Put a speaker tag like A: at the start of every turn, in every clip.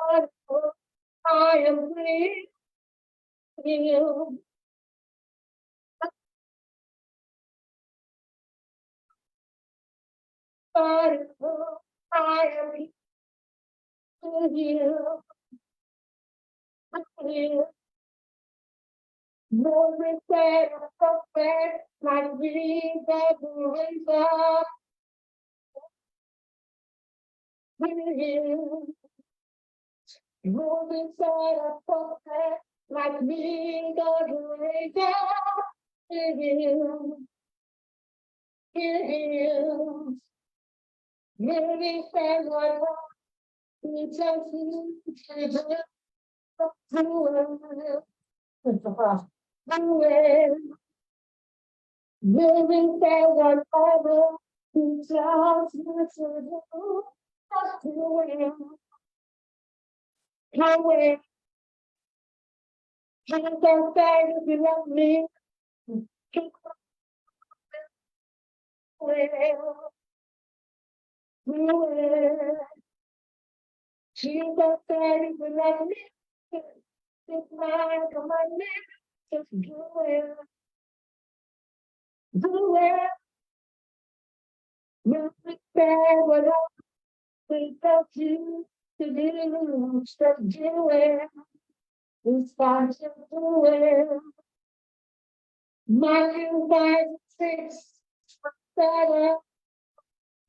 A: I am breathing. I am here. Moving that perfect, like we that raise up here. Moving that perfect, like we that raise up here. Moving that like we just need to do it. Moving forward over to just win. Can't win. Can't go back if you love me. Can't win. She's go back if you love me. It's my commandment. Just do it. Do it. Moving forward without you to do. Just do it. It's fine to do it. Matthew 5:6, better.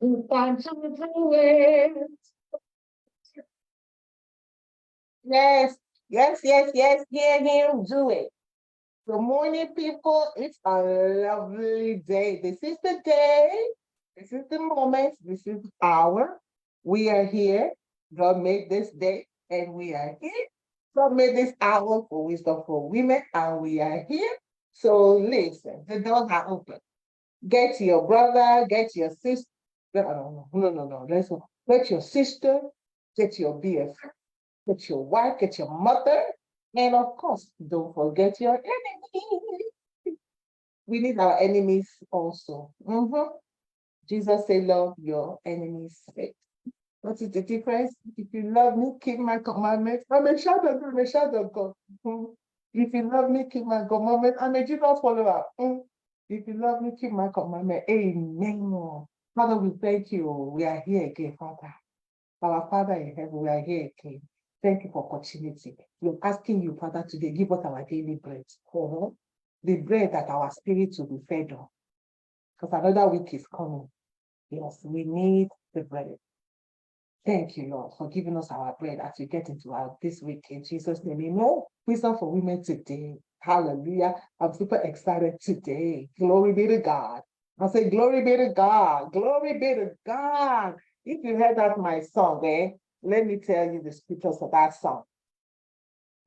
A: It's fine to do it.
B: Yes, yes, yes, yes. Hear him do it. Good morning, people. It's a lovely day. This is the day. This is the moment. This is the hour. We are here. God made this day, and we are here. God made this hour for wisdom for women, and we are here. So listen, the doors are open. Get your brother, get your sister. No. Get your sister, get your BFF, get your wife, get your mother, and of course, don't forget your enemy. We need our enemies also. Jesus said, love your enemies. What is the difference? If you love me, keep my commandments. I'm a child of God, I'm a child of God. If you love me, keep my commandments. I'm a Jesus follower. If you love me, keep my commandment. Amen. Father, we thank you. We are here again, Father. Our Father in heaven, we are here again. Thank you for opportunity. We're asking you, Father, today, give us our daily bread. The bread that our spirits will be fed on. Because another week is coming. Yes, we need the bread. Thank you, Lord, for giving us our bread as we get into our this week in Jesus' name. You know, wisdom for women today. Hallelujah. I'm super excited today. Glory be to God. I say, glory be to God. Glory be to God. If you heard that my song, let me tell you the scriptures of that song.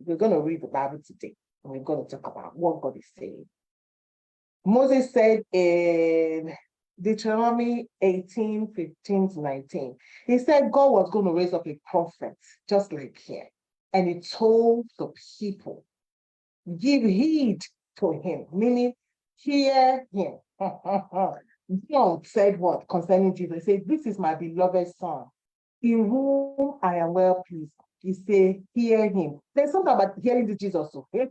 B: We're going to read the Bible today, and we're going to talk about what God is saying. Moses said in Deuteronomy 18:15-19, he said God was going to raise up a prophet just like him. And he told the people, give heed to him, meaning hear him. God said what concerning Jesus? He said, this is my beloved son, in whom I am well pleased. He said, hear him. There's something about hearing this Jesus. So, hey,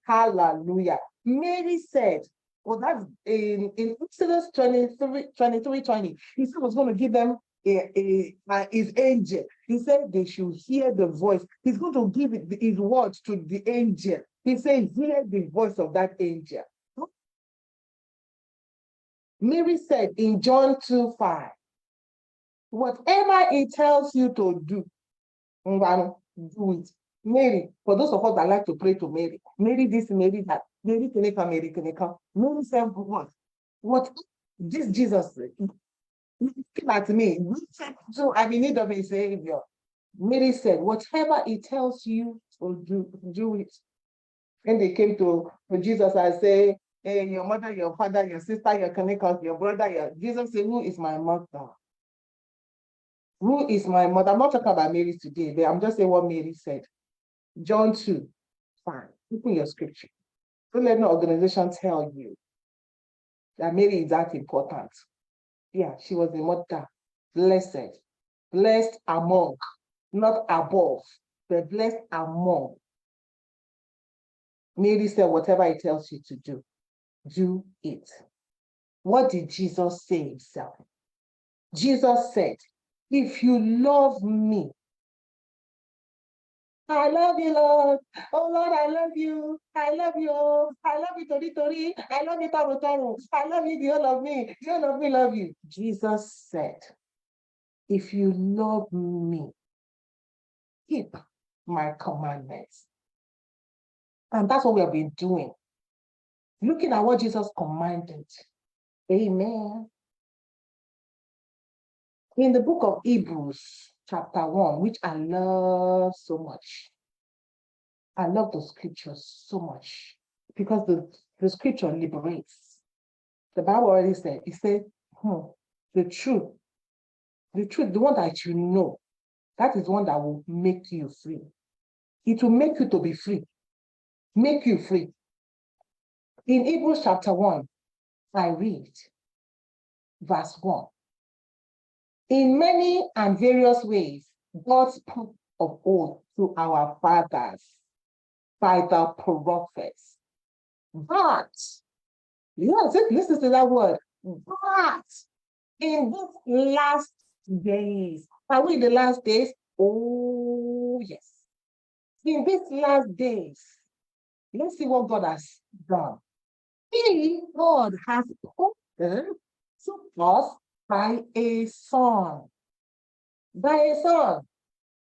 B: hallelujah. Mary said, well, that's in Exodus 23:20. He said he was going to give them his angel. He said they should hear the voice. He's going to give his words to the angel. He said, hear the voice of that angel. Mary said in John 2:5, whatever he tells you to do, do it. Mary, for those of us that like to pray to Mary, Mary this, Mary that, Mary Kaneka. Mary said, what? What this Jesus looking at me, so I'm in need of a savior. Mary said, whatever he tells you to do it. When they came to Jesus, I say, hey, your mother, your father, your sister, your Kaneka, your brother, Jesus said, who is my mother? Who is my mother? I'm not talking about Mary today, but I'm just saying what Mary said. John 2, fine. Open your scripture. Don't let no organization tell you that Mary is that important. Yeah, she was a mother. Blessed. Blessed among not above. The blessed among. Mary said, whatever he tells you to do it. What did Jesus say himself? Jesus said, if you love me, I love you, Lord. Oh, Lord, I love you. I love you. I love you, Tori Tori. I love you, Taro Taro. I love you, the whole of me. The whole of me love you. Jesus said, if you love me, keep my commandments. And that's what we have been doing. Looking at what Jesus commanded. Amen. In the book of Hebrews, chapter 1, which I love so much. I love the scriptures so much because the scripture liberates. The Bible already said, it said, the truth, the one that you know, that is one that will make you free. It will make you to be free. Make you free. In Hebrews chapter 1, I read verse 1. In many and various ways, God spoke of old to our fathers by the prophets. But, yes, listen to that word. But in these last days, are we in the last days? Oh, yes. In these last days, let's see what God has done. God has spoken to us by a son. By a son,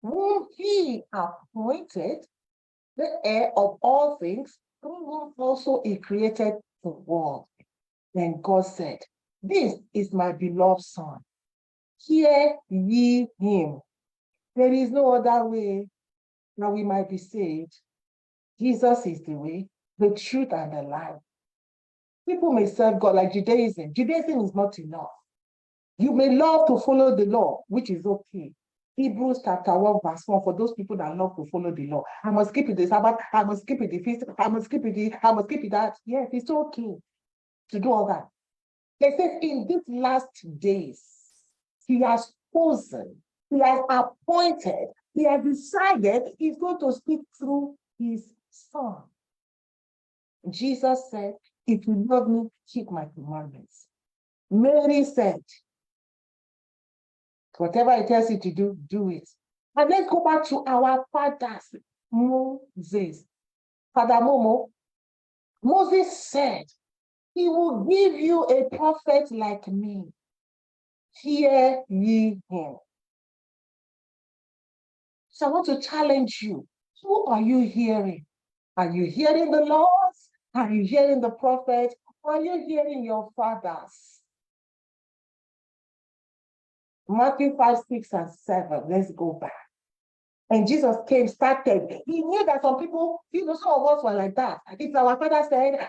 B: whom he appointed the heir of all things, through whom also he created the world. Then God said, this is my beloved son. Hear ye him. There is no other way that we might be saved. Jesus is the way, the truth, and the life. People may serve God like Judaism. Judaism is not enough. You may love to follow the law, which is okay. Hebrews chapter 1, verse 1, for those people that love to follow the law. I must keep it the Sabbath, I must keep it the feast, I must keep it that. Yes, it's okay to do all that. It says in these last days, he has chosen, he has appointed, he has decided he's going to speak through his son. Jesus said, if you love me, keep my commandments. Mary said, whatever he tells you to do it. And let's go back to our fathers, Moses. Father Momo, Moses said, he will give you a prophet like me. Hear ye him. So I want to challenge you. Who are you hearing? Are you hearing the Lord? Are you hearing the prophet? Or are you hearing your fathers? Matthew 5, 6, and 7. Let's go back. And Jesus came, started. He knew that some people, some of us were like that. It's our father said,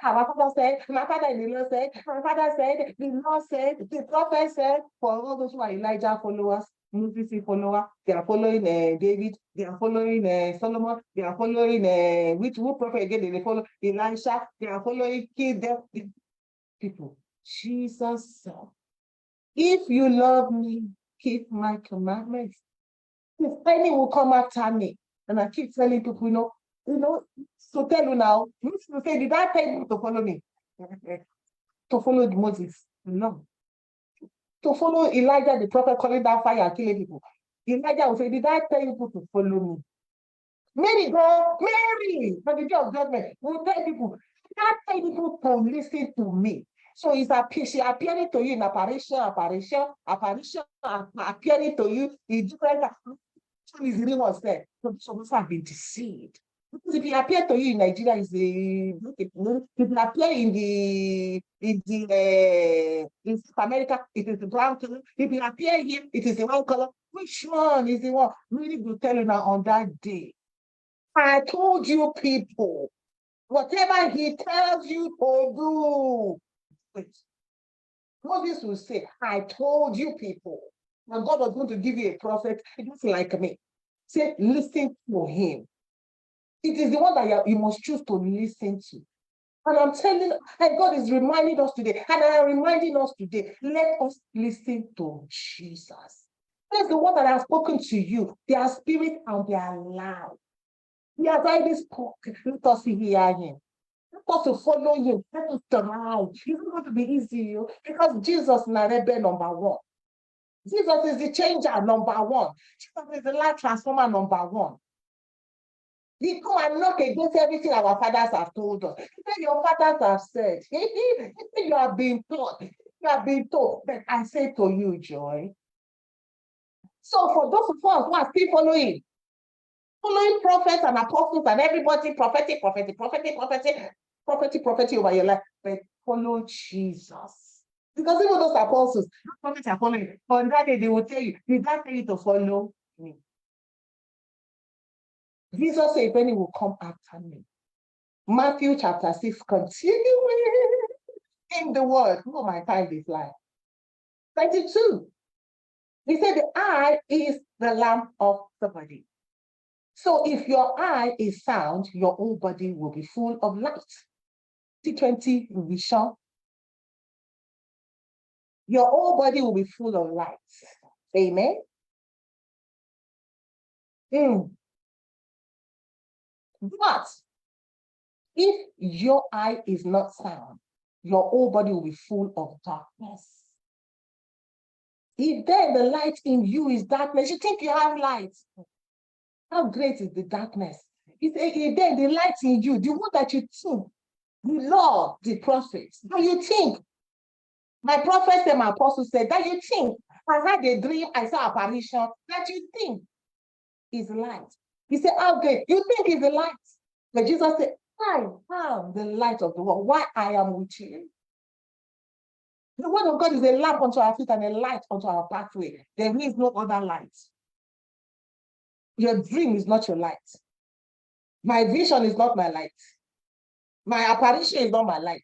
B: my father-in-law said, my father said, the Lord said, the prophet said. For all those who are Elijah followers, Moses follower, they are following David, they are following Solomon, they are following who prophet again? They follow Elisha, they are following people. Jesus said, if you love me, keep my commandments. If any will come after me, and I keep telling people, so tell you now, you say, did I tell you to follow me? To follow Moses? No. To follow Elijah, the prophet, calling down fire and killing people. Elijah will say, did I tell you to follow me? Mary, for the day of judgment, will tell people, did I tell people to listen to me? So she appearing to you in apparition, appearing to you in different is the real one said. Some people have been deceived. Because if it appear to you in Nigeria, is the if it appear in South America, it is the brown color. If it appear here, it is the white color. Which one is the one? Really will tell you now on that day. I told you people, whatever he tells you to do. Wait. Moses will say, I told you people. And God was going to give you a prophet, just like me. Say, listen to him. It is the one that you must choose to listen to. And I'm telling, and God is reminding us today, and I am reminding us today, let us listen to Jesus. That's the one that has spoken to you. They are spirit and they are loud. He has already spoken. Let us hear him. Let us to follow him. Let us thrive. It's not going to be easy because Jesus is rebel number one. Jesus is the changer number one. Jesus is the life transformer number one. He come and knock against everything our fathers have told us. He said, your fathers have said. He said, you have been taught. You have been told. But I say to you, Joy. So for those of us who are still following prophets and apostles and everybody, prophetic over your life, but follow Jesus. Because even those apostles, prophets are following. On that day, they will tell you, did I tell you to follow me? Jesus said, if any will come after me. Matthew chapter 6, continuing in the word. Oh, my time is like 22. He said, the eye is the lamp of the body. So if your eye is sound, your whole body will be full of light. T20 vision. Your whole body will be full of light. Amen. But if your eye is not sound, your whole body will be full of darkness. If then the light in you is darkness, you think you have light. How great is the darkness? If then the light in you, the one that you think, the law, the prophets, that you think, my prophet and my apostle said, that you think, I had a dream, I saw apparition, that you think is light. He said, how great? You think is the light. But Jesus said, I am the light of the world. Why I am with you? The word of God is a lamp unto our feet and a light unto our pathway. There is no other light. Your dream is not your light. My vision is not my light. My apparition is not my light.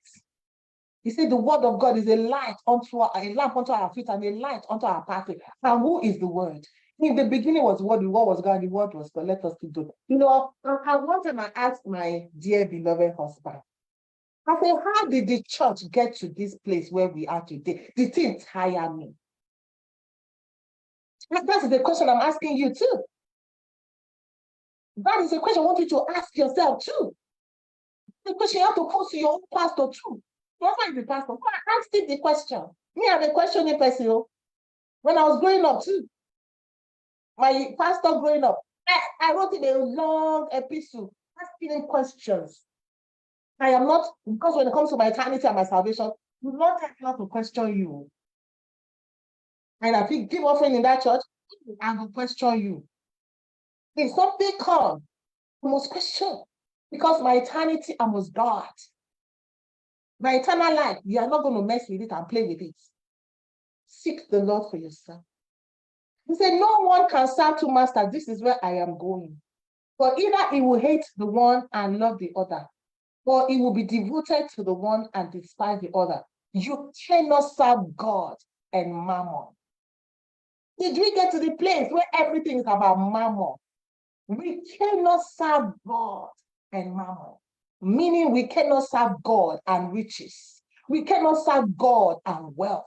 B: He said the word of God is a lamp unto our feet and a light unto our pathway. And who is the word? In the beginning was the word was God, the word was God. Let us do. One time I asked my dear beloved husband, I said, how did the church get to this place where we are today? The thing tire me. That's the question I'm asking you too. That is a question I want you to ask yourself too. The question you have to pose to your own pastor too. Whoever is the pastor, ask him the question. Me, I'm a questioning person. When I was growing up too, my pastor growing up, I wrote him a long epistle asking him questions. I am not, because when it comes to my eternity and my salvation, do not have not to question you. And if you give offering in that church, I will question you. If something comes, you must question. Because my eternity, I must guard. My eternal life, you are not going to mess with it and play with it. Seek the Lord for yourself. He said, no one can serve two masters. This is where I am going. For either he will hate the one and love the other, or he will be devoted to the one and despise the other. You cannot serve God and mammon. Did we get to the place where everything is about mammon? We cannot serve God and mammon, meaning we cannot serve God and riches. We cannot serve God and wealth.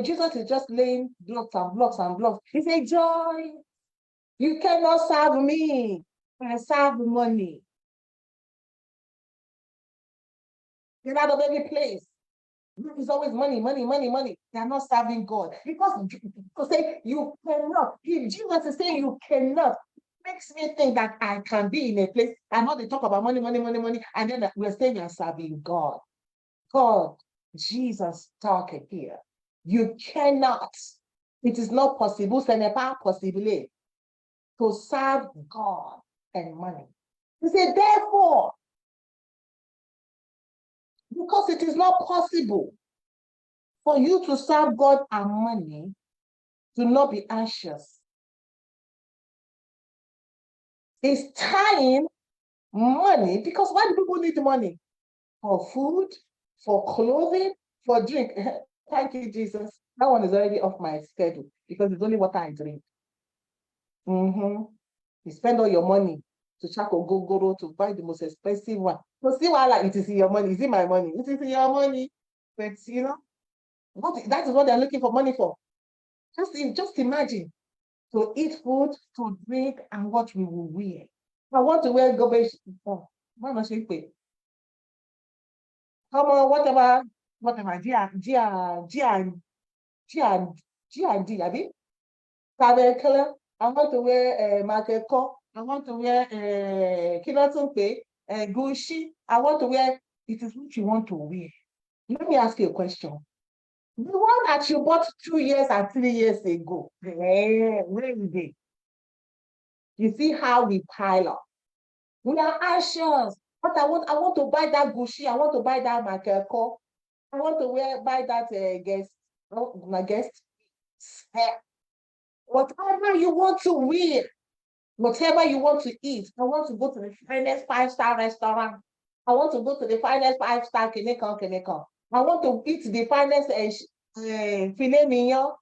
B: Jesus is just laying blocks and blocks and blocks. He said, Joy, you cannot serve me and serve money. Get out of every place. It's always money, money, money, money. They are not serving God. Because to say you cannot. If Jesus is saying you cannot, makes me think that I can be in a place. I know they talk about money, money, money, money, and then we're saying you're serving God. God, Jesus talking here. You cannot. It is not possible. Ce n'est pas possible to serve God and money. He said, therefore, because it is not possible for you to serve God and money, do not be anxious. It's tying money, because why do people need money? For food, for clothing, for drink. Thank you, Jesus. That one is already off my schedule because it's only what I drink. You spend all your money to Chako Gogoro to buy the most expensive one. So see why it is in your money. Is it my money? It is in your money. But that is what they're looking for money for. Just imagine to eat food, to drink, and what we will wear. I want to wear garbage. Oh, why not say pay? Come on, whatever, G and D, abi? Tàbí killer. I want to wear Michael Kors. I want to wear Kinatunpe, Gucci. I want to wear. It is what you want to wear. Let me ask you a question. The one that you bought 2 years and 3 years ago, where is it? You see how we pile up. We are anxious. But I want to buy that Gucci. I want to buy that Michael Kors. I want to buy that guest, my guest. Whatever you want to wear, whatever you want to eat. I want to go to the finest 5-star restaurant. I want to go to the finest 5-star Kenekon. I want to eat the finest filet mignon,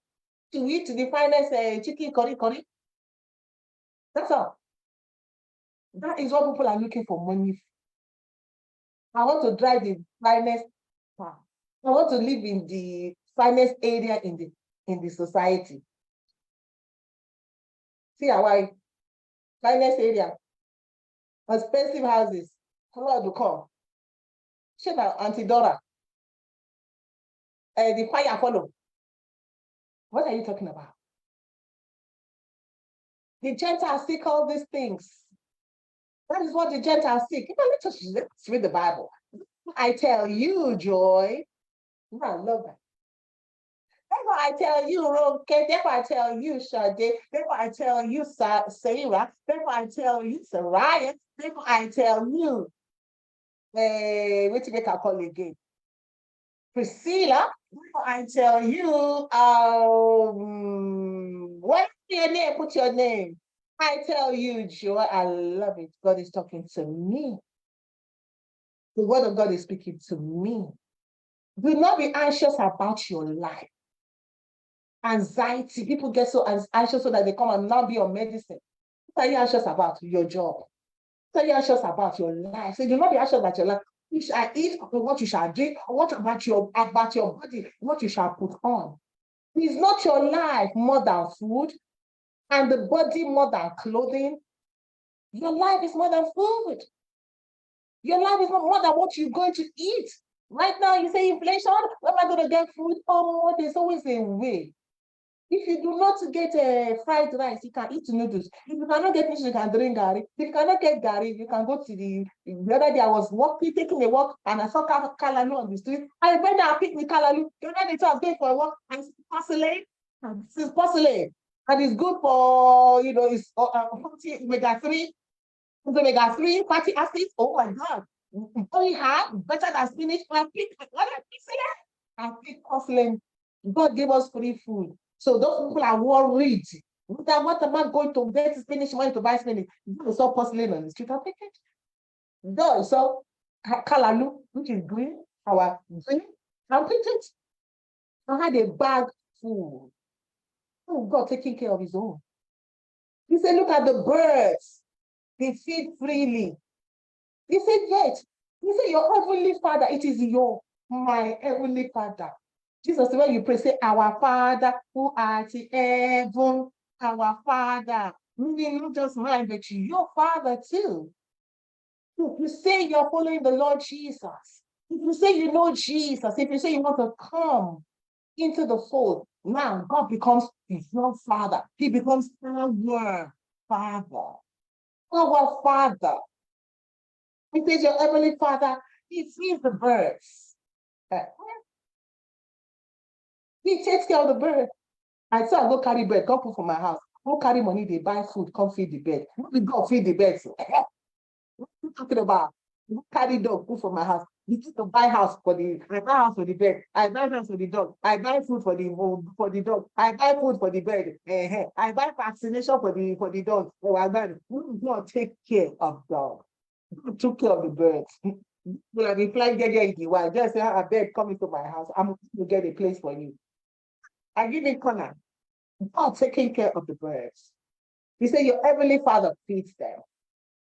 B: to eat the finest chicken curry. That's all. That is what people are looking for money for. I want to drive the finest car. I want to live in the finest area in the society. See how I finest area, expensive houses. Hello, to come. Shit, Auntie Dora. The fire follow. What are you talking about? The Gentiles seek all these things. That is what the Gentiles seek. Let's read the Bible. I tell you, Joy. I love that. Therefore, I tell you, Ronke. Therefore, I tell you, Sade. Therefore, I tell you, Sarah. Therefore, I tell you, Saraya. Therefore, I tell you, what to make a call again? Priscilla. Therefore, I tell you, what's your name? Put your name. I tell you, Joy, I love it. God is talking to me. The word of God is speaking to me. Do not be anxious about your life. Anxiety, people get so anxious so that they come and now be on medicine. What are you anxious about? Your job. What are you anxious about? Your life. So do not be anxious about your life. You shall eat, what you shall drink, what about your body, what you shall put on. Is not your life more than food, and the body more than clothing? Your life is more than food. Your life is more than what you're going to eat. Right now, you say inflation, where am I going to get food? Oh, there's always a way. If you do not get fried rice, you can eat noodles. If you cannot get noodles, you can drink gari. If you cannot get gari, you can go to the other day I was taking a walk, and I saw Kalalu on the street. I went there and picked me Kalalu. The other day I was going for a walk, and it's porcelain. This is porcelain. And it's good for, it's omega-3. It's omega-3 fatty acids. Oh my God. Only hard, better than spinach. I picked porcelain. God gave us free food. So those people are worried. What am I going to get spinach money to buy spinach? You saw porcelain on the street, I'll pick it. No, so Kalalu, which is green, our green, I'll pick it. I had a bag full. Oh, God taking care of his own. He said, look at the birds. They feed freely. He said, yet. He said, your heavenly Father, it is my heavenly Father. Jesus, when you pray, say, our Father who art in heaven, our Father. Meaning not just mine, but your Father too. If you say you're following the Lord Jesus, if you say you know Jesus, if you say you want to come into the fold, now God becomes your Father. He becomes our Father. Our Father. He says your heavenly Father, he feeds the birds. He takes care of the bird. I say I go carry bird, come put for my house. Go carry money, they buy food, come feed the bird. We go feed the birds. What are you talking about? Go carry dog, put for my house. You need to buy house for I buy house for the bird. I buy house for the dog. I buy food for the dog. I buy food for the bird. I buy vaccination for the dog. Oh, I buy. God take care of dog. God took care of the birds. Well, I reply, get the wild. Just say, a bird come into my house. I'm going to get a place for you. I give it corner. God taking care of the birds. He said, your heavenly Father feeds them.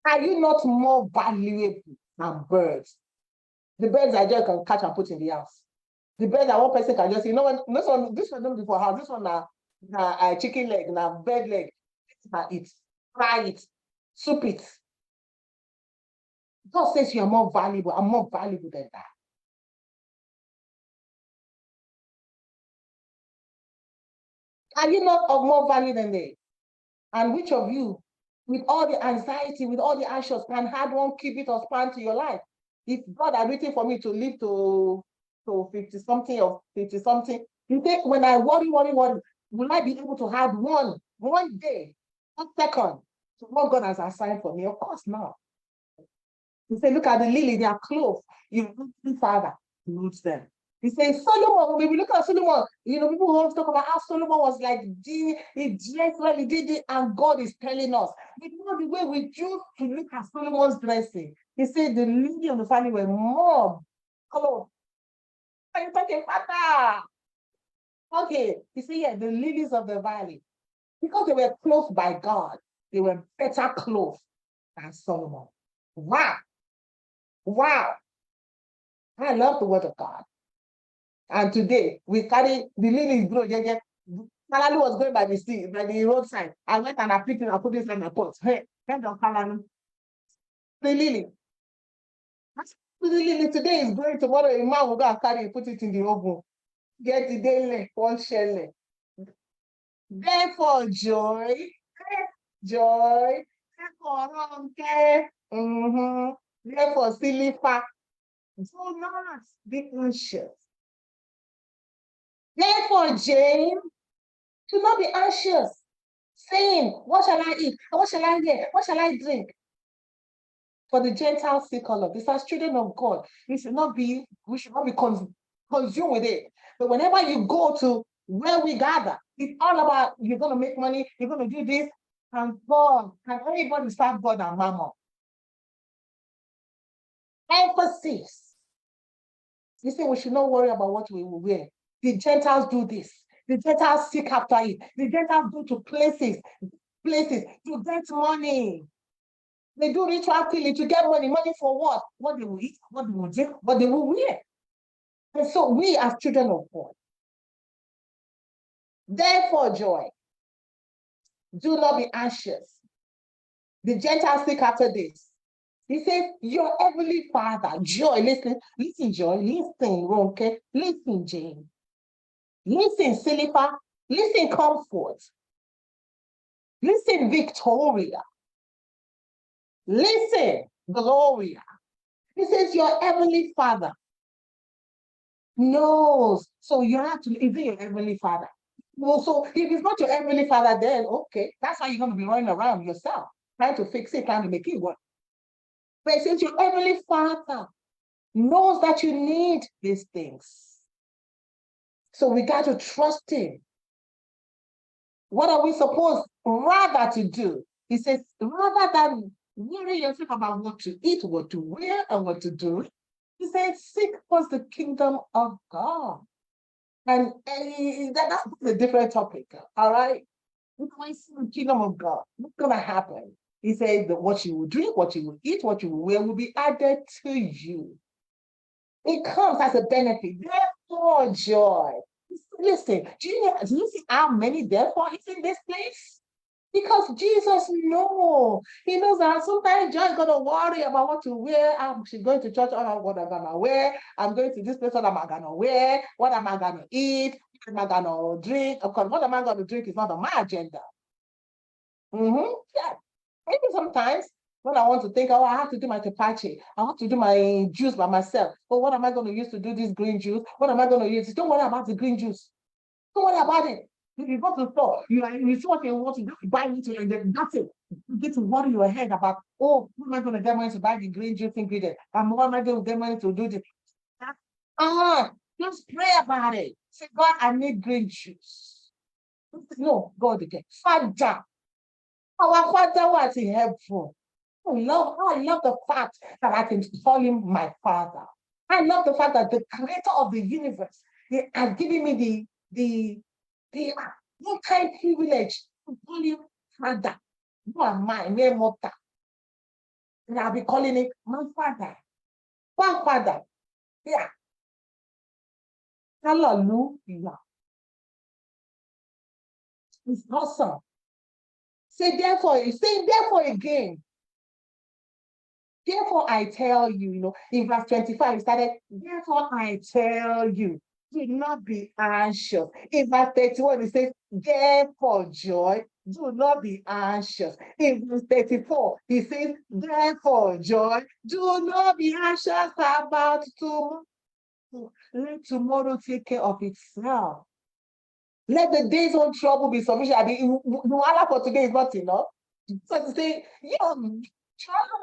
B: Are you not more valuable than birds? The birds I just can catch and put in the house. The birds that one person can just say, this one don't be for house. This one now, chicken leg, now bird leg. Now it, fry it, soup it. God says you're more valuable. I'm more valuable than that. Are you not of more value than they? And which of you, with all the anxiety, with all the anxious, can add one cubit or span to your life? If God had written for me to live to 50 something or 50 something, you think when I worry, will I be able to have one day, 1 second to what God has assigned for me? Of course not. He said, look at the lily, they are clothed. You Father clothes them. He says, Solomon, when we look at Solomon, people always talk about how Solomon was like, he dressed well, he did it, and God is telling us. But you know the way we choose to look at Solomon's dressing. He said the lily of the valley were more clothed. What are you talking about? Okay, you see, yeah, the lilies of the valley, because they were clothed by God, they were better clothed than Solomon. Wow, wow. I love the word of God. And today we carry the lilies grow. Kalalu was going by the sea, by the roadside. I went and I picked it and put it in my pot. Hey, kind of Kalalu. The lily. The lily today is growing. Tomorrow a man will go and carry it, put it in the oven. Get the daily, one shell. Therefore, joy. Therefore, ronke. Therefore, silifa. Do not be anxious. Therefore, James, do not be anxious, saying, what shall I eat? What shall I wear? What shall I drink? For the Gentiles seek all of this. As children of God, we should not be consumed with it. But whenever you go to where we gather, it's all about you're going to make money, you're going to do this, and God, can everybody serve God and Mammon? Emphasis. You say we should not worry about what we will wear. The Gentiles do this. The Gentiles seek after it. The Gentiles go to places to get money. They do ritual killing to get money. Money for what? What they will eat, what they will drink, what they will wear. And so we as children of God, therefore joy. Do not be anxious. The Gentiles seek after this. He says, your heavenly Father, joy, listen, joy, listen, Ronke, listen, Jane, listen, Silipa, listen, comfort, listen, Victoria, listen, Gloria. He says, your heavenly Father knows. So you have to, is it your heavenly Father? Well, so if it's not your heavenly Father, then okay, that's why you're going to be running around yourself, trying to fix it, trying to make it work. But since your heavenly Father knows that you need these things, so we got to trust him. What are we supposed rather to do? He says, rather than worry yourself about what to eat, what to wear, and what to do, he says, seek first the kingdom of God. And that's a different topic, all right? When you see the kingdom of God, what's going to happen? He said that what you will drink, what you will eat, what you will wear will be added to you. It comes as a benefit. Therefore, joy. Listen, do you see how many therefore is in this place? Because Jesus knows. He knows that sometimes Joy is going to worry about what to wear. She's going to church, oh, what am I going to wear? I'm going to this place, what am I going to wear? What am I going to eat? What am I going to drink? Of course, what am I going to drink is not on my agenda. Yeah. Maybe sometimes when I want to think, oh, I have to do my tepache, I want to do my juice by myself. But what am I going to use to do this green juice? What am I going to use? Don't worry about the green juice. Don't worry about it. If you go to the store, you see what you want to buy it, and then that's it. You get to worry your head about, oh, who am I going to get money to buy the green juice ingredient? And what am I going to get money to do this? Just pray about it. Say, God, I need green juice. No, God again. Father, our Father was in heaven. I love the fact that I can call him my Father. I love the fact that the creator of the universe has given me the one kind privilege to call him Father. You are my name, Mother. And I'll be calling it my Father. One Father. Yeah. Hallelujah. It's awesome. Say therefore again. Therefore, I tell you, in verse 25, it started, therefore, I tell you, do not be anxious. In verse 31, it says, therefore, joy, do not be anxious. In verse 34, it says, therefore, joy, do not be anxious about tomorrow. Let tomorrow take care of itself. Let the day's own trouble be sufficient. I mean, the for today is not enough. So to say, trouble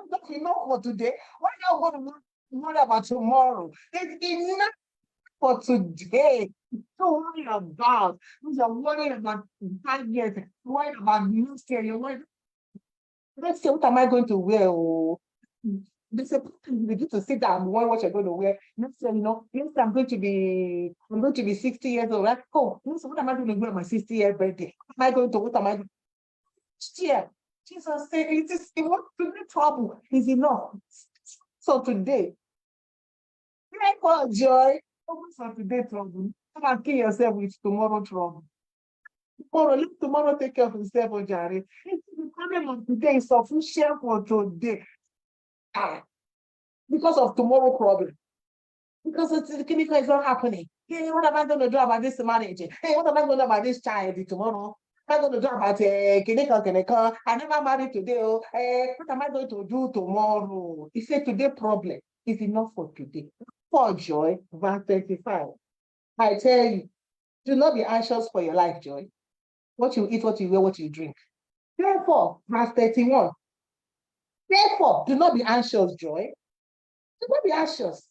B: is not enough for today. Why not going to worry about tomorrow? It's enough for today. Don't worry about. You're worrying about 5 years. You're worried about next year. You're worried. Let's say, what am I going to wear? Oh, there's a you begin to sit down and worry what you're going to wear. Next year, yes, I'm going to be 60 years old. Right? Oh, yes, what am I going to wear on my 60th birthday? What am I going to next year? Jesus said, it is what to be trouble is enough. So today, pray for joy. Focus on today trouble. Come and kill yourself with tomorrow trouble. Let tomorrow take care of itself, Ojari. The problem of today is sufficient for today. Because of tomorrow problem. Because the chemical is not happening. Hey, what am I going to do about this marriage? Hey, what am I going to do about this child tomorrow? What am I going to do about Kineka? I never married today. What am I going to do tomorrow? He said today problem is enough for today. For joy, verse 35. I tell you, do not be anxious for your life, Joy. What you eat, what you wear, what you drink. Therefore, verse 31. Therefore, do not be anxious, Joy. Do not be anxious.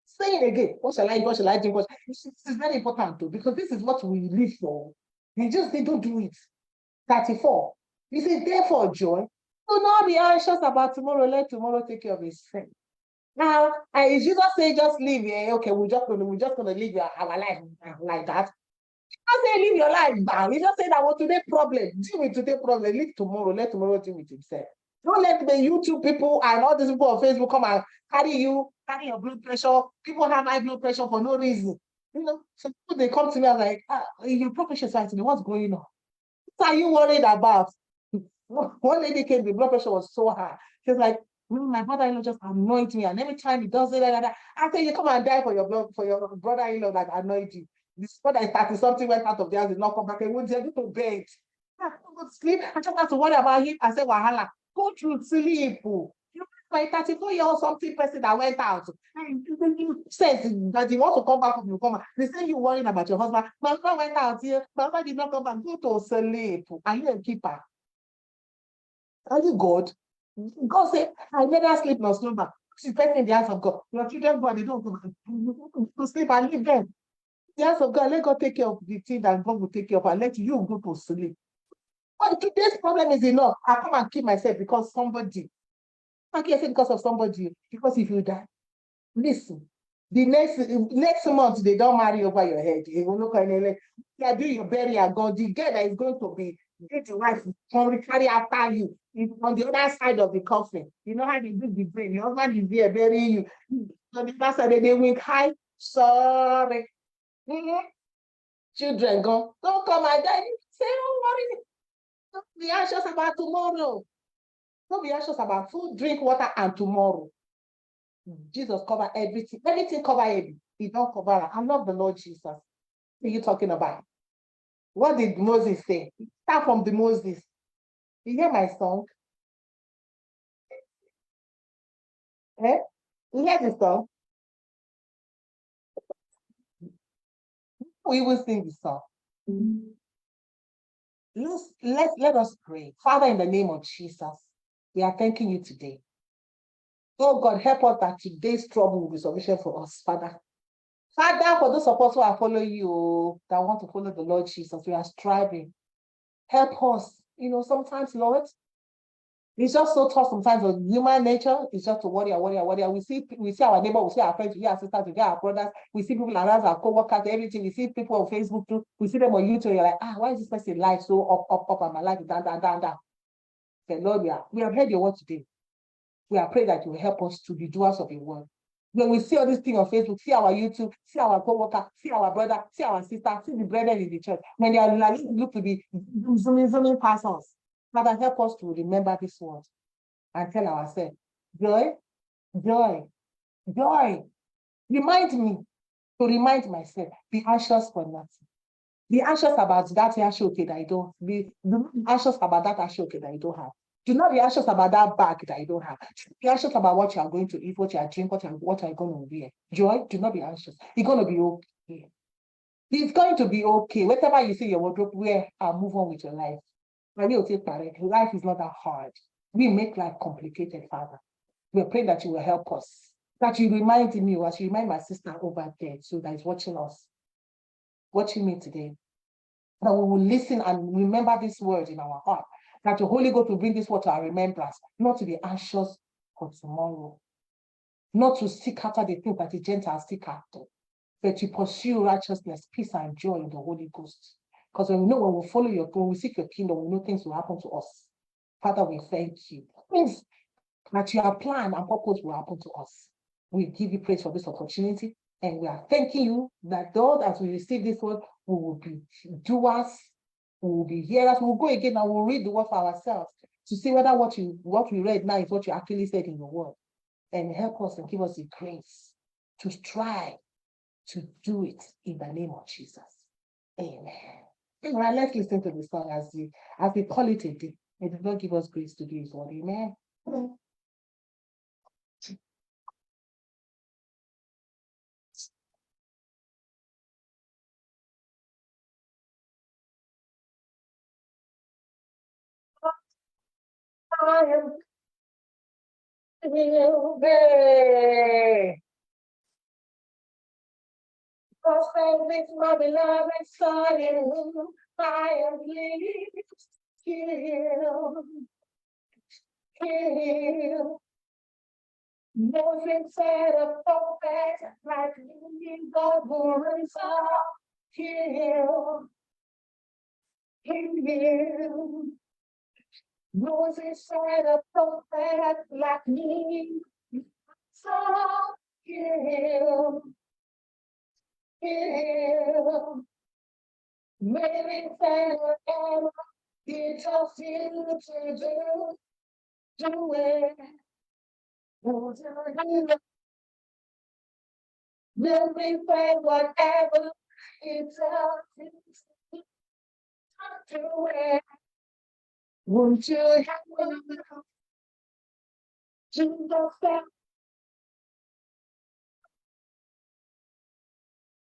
B: Say it again. What shall I eat? What shall I drink? This is very important too, because this is what we live for. They don't do it. 34. He says, therefore, Joy, do not be anxious about tomorrow. Let tomorrow take care of itself. Now, is Jesus say just live here? Okay, we're just gonna live our life like that. I say live your life now. You just say that today problem. Deal with today problem. Leave tomorrow. Let tomorrow deal with itself. Don't let the YouTube people and all these people on Facebook come and carry your blood pressure. People have high blood pressure for no reason. So they come to me and like, your blood pressure is high today. What's going on? What are you worried about? One lady came, the blood pressure was so high. She's like, my brother-in-law just annoyed me, and every time he does it, I say you come and die for your brother-in-law that annoyed you. This brother is 30-something went out of the house, did not come back, and went to bed. I go to sleep. I just have to worry about him. I said, Wahala, go through sleep. You my 34-year-old something person that went out. And you says that he wants to come back, you come back. They say you worrying about your husband. My husband went out here, my husband did not come back. Go to sleep. Are you a keeper? Are you God? God said, I never sleep nor slumber. She's person in the hands of God. Your children, God, they don't go to sleep and leave them. The hands of God, let God take care of the thing that God will take care of and let you go to sleep. But today's problem is enough. I come and kill myself because somebody. I can't say because of somebody. Because if you die, listen. The next month they don't marry over your head. You will look and like, yeah, do your burial. God, the girl that is going to be the wife will carry after you on the other side of the coffin. You know how they do the brain. Your husband is there burying you. On the other side, they wink high. Sorry. Children go, don't come and die. Say, don't worry. Don't be anxious about tomorrow. Don't be anxious about food, drink, water, and tomorrow. Jesus covered everything. Everything covered everything. He don't cover it. I love the Lord Jesus. What are you talking about? What did Moses say? Start from the Moses. You hear my song? Eh? You hear the song? We will sing the song. Let us pray. Father, in the name of Jesus, we are thanking you today. Oh God, help us that today's trouble will be sufficient for us, Father. Father, for those of us who are following you, that want to follow the Lord Jesus, we are striving. Help us. Sometimes, Lord, it's just so tough sometimes with human nature. It's just to worry. We see our neighbor, we see our friends, we see our sisters, we see our brothers, we see people around our co-workers, everything. We see people on Facebook too. We see them on YouTube. You're like, why is this person life so up, and my life is down. Okay, Lord, we have heard your word today. We are praying that you will help us to be doers of your word. When we see all these things on Facebook, see our YouTube, see our co-worker, see our brother, see our sister, see the brethren in the church, when they are like, look to be zooming past us. Father, help us to remember this word and tell ourselves, joy, joy, joy. Remind me to remind myself, be anxious for nothing. Be anxious about that ashoke that I don't. Be anxious about that ashoke that I don't have. Do not be anxious about that bag that you don't have. Be anxious about what you are going to eat, what you are drinking, what you are going to wear. Joy, do not be anxious. It's going to be okay. It's going to be okay. Whatever you see your wardrobe, wear and move on with your life. Life is not that hard. We make life complicated, Father. We're praying that you will help us. That you remind me, as you remind my sister over there, so that is watching us, watching me today, that we will listen and remember this word in our heart, that the Holy Ghost will bring this word to our remembrance, not to be anxious for tomorrow, not to seek after the things that the Gentiles seek after, but to pursue righteousness, peace, and joy in the Holy Ghost. Because when we follow when we seek your kingdom, we know things will happen to us. Father, we thank you. Things that you have planned and purpose will happen to us. We give you praise for this opportunity, and we are thanking you that Lord, as we receive this word, we will be doers, we will be hearers, we will go again and we'll read the word for ourselves to see whether what we read now is what you actually said in your word. And help us and give us the grace to try to do it in the name of Jesus. Amen. All right, let's listen to the song as we call it a day. May the Lord give us grace to do his word. Amen. I am filled. For with my beloved Son in whom I am pleased. Healed. Nothing said of perfect like me, God who is up. Healed. Moses said a prophet like me, so heal, heal. Maybe say whatever he tells you to do it. Maybe say whatever he tells you to do it. Won't you help me to the fact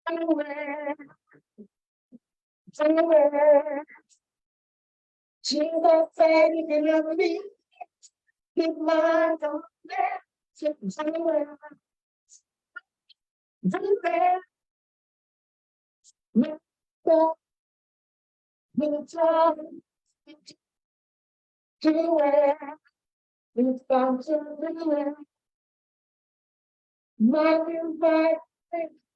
B: do it, do it. Jesus said he can love me. Keep my don't let somewhere. Do that. Make that. Make time. Do it. It's time to do it. My invite.